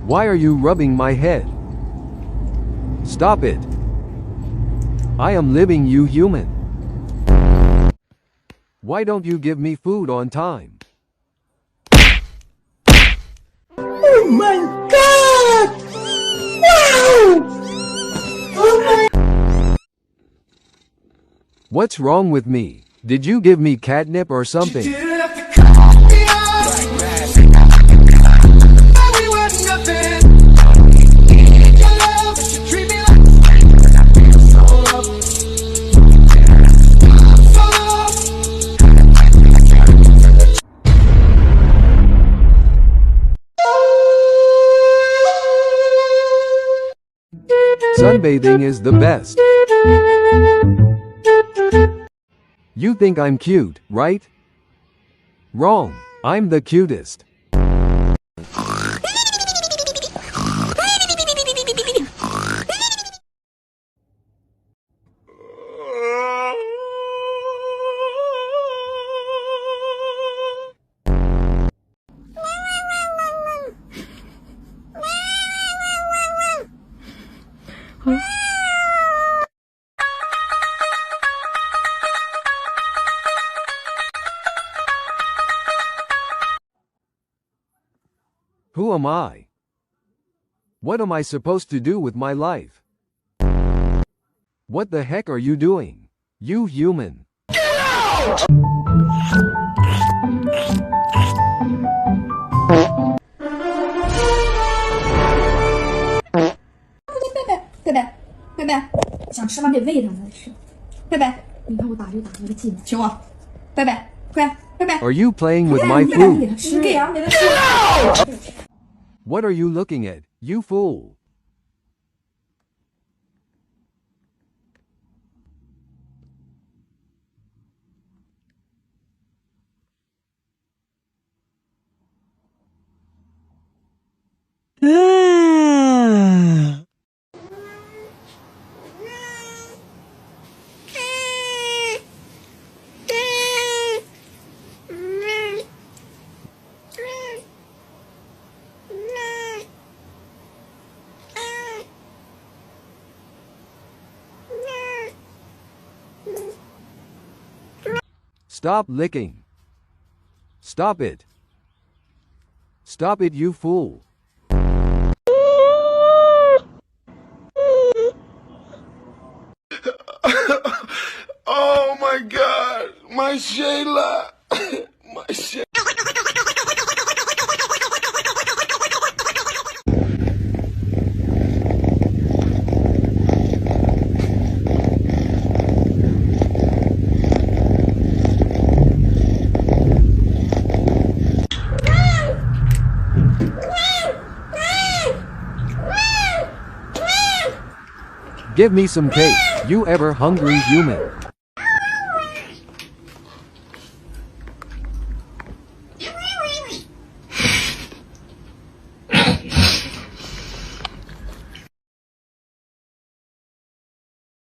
Why are you rubbing my head? Stop it. I am living, you human. Why don't you give me food on time? Oh my God! Wow! Oh my... What's wrong with me? Did you give me catnip or something? Sunbathing is the best. You think I'm cute, right? Wrong. I'm the cutest. Who am I? What am I supposed to do with my life? What the heck are you doing? You human. Get out!贝贝，想吃吗？得喂它才吃。贝贝，你看我打这个技能，请我。贝贝，快，贝贝。 Are you playing with my food? 给它吃，给它吃。 What are you looking at, you fool? Stop licking. Stop it. Stop it, you fool. Oh my God, my Shayla, my Shayla. Give me some cake, you ever hungry human.